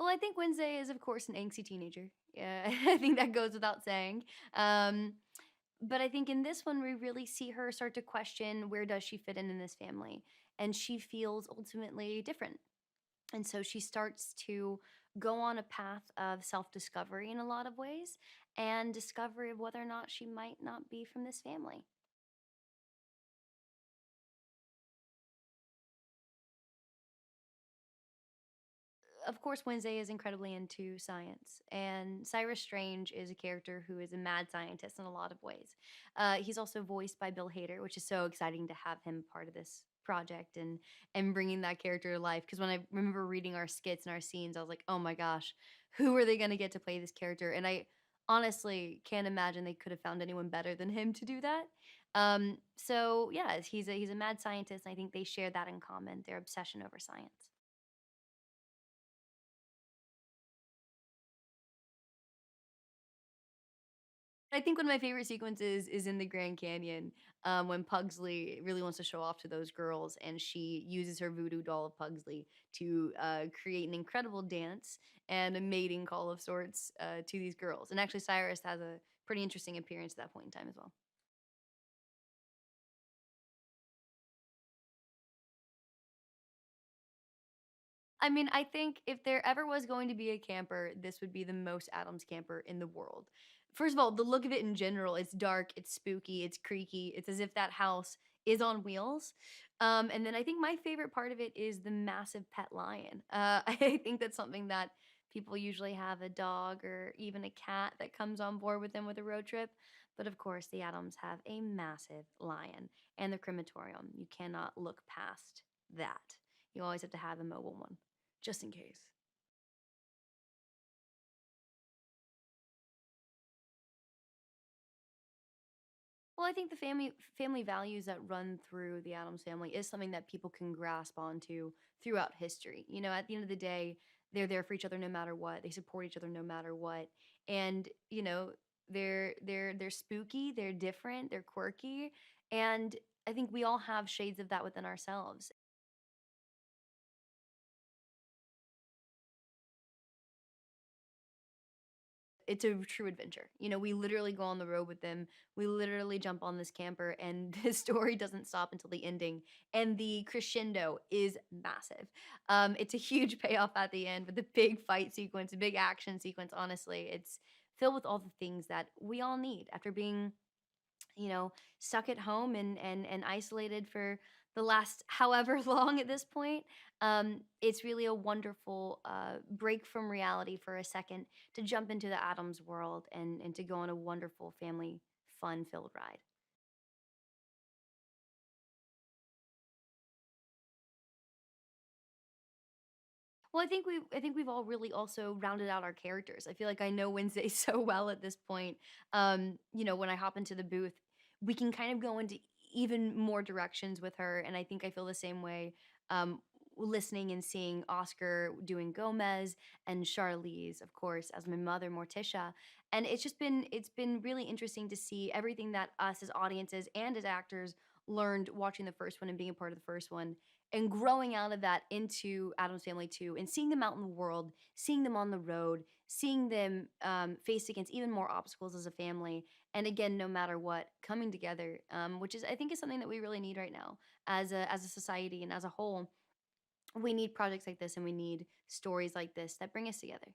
I think Wednesday is, of course, an angsty teenager. Yeah, I think that goes without saying. Um, but I think in this one, we really see her start to question where does she fit in this family, and she feels ultimately different. And so she starts to go on a path of self discovery in a lot of ways and discovery of whether or not she might not be from this family. Of course, Wednesday is incredibly into science, and Cyrus Strange is a character who is a mad scientist in a lot of ways. He's also voiced by Bill Hader, which is so exciting to have him part of this project and bringing that character to life. Because when I remember reading our skits and our scenes, I was like, oh my gosh, who are they going to get to play this character? And I honestly can't imagine they could have found anyone better than him to do that. So yeah, he's a mad scientist, and I think they share that in common, their obsession over science. I think one of my favorite sequences is in the Grand Canyon, when Pugsley really wants to show off to those girls, and she uses her voodoo doll of Pugsley to create an incredible dance and a mating call of sorts to these girls. And actually, Cyrus has a pretty interesting appearance at that point in time as well. I mean, I think if there ever was going to be a camper, this would be the most Adams camper in the world. First of all, the look of it in general, it's dark, it's spooky, it's creaky. It's as if that house is on wheels. And then I think my favorite part of it is the massive pet lion. I think that's something that people usually have a dog or even a cat that comes on board with them with a road trip. But of course, the Adams have a massive lion and the crematorium. You cannot look past that. You always have to have a mobile one just in case. Well, I think the family values that run through the Adams family is something that people can grasp onto throughout history. You know, at the end of the day, they're there for each other no matter what. They support each other no matter what. And, you know, they're spooky, they're different, they're quirky, and I think we all have shades of that within ourselves. It's a true adventure. You know, we literally go on the road with them. We literally jump on this camper, and the story doesn't stop until the ending. And the crescendo is massive. It's a huge payoff at the end with a big fight sequence, a big action sequence. Honestly, it's filled with all the things that we all need after being, you know, stuck at home and isolated for the last however long at this point. It's really a wonderful break from reality for a second to jump into the Adams world and to go on a wonderful family fun filled ride. Well, I think we've all really also rounded out our characters. I feel like I know Wednesday so well at this point. You know, when I hop into the booth, we can kind of go into even more directions with her, and I think I feel the same way. Listening and seeing Oscar doing Gomez and Charlize, of course, as my mother Morticia, and it's been really interesting to see everything that us as audiences and as actors learned watching the first one and being a part of the first one and growing out of that into Adam's Family 2 and seeing them out in the world, seeing them on the road, seeing them face against even more obstacles as a family. And again, no matter what, coming together, which is I think is something that we really need right now as a society and as a whole. We need projects like this and we need stories like this that bring us together.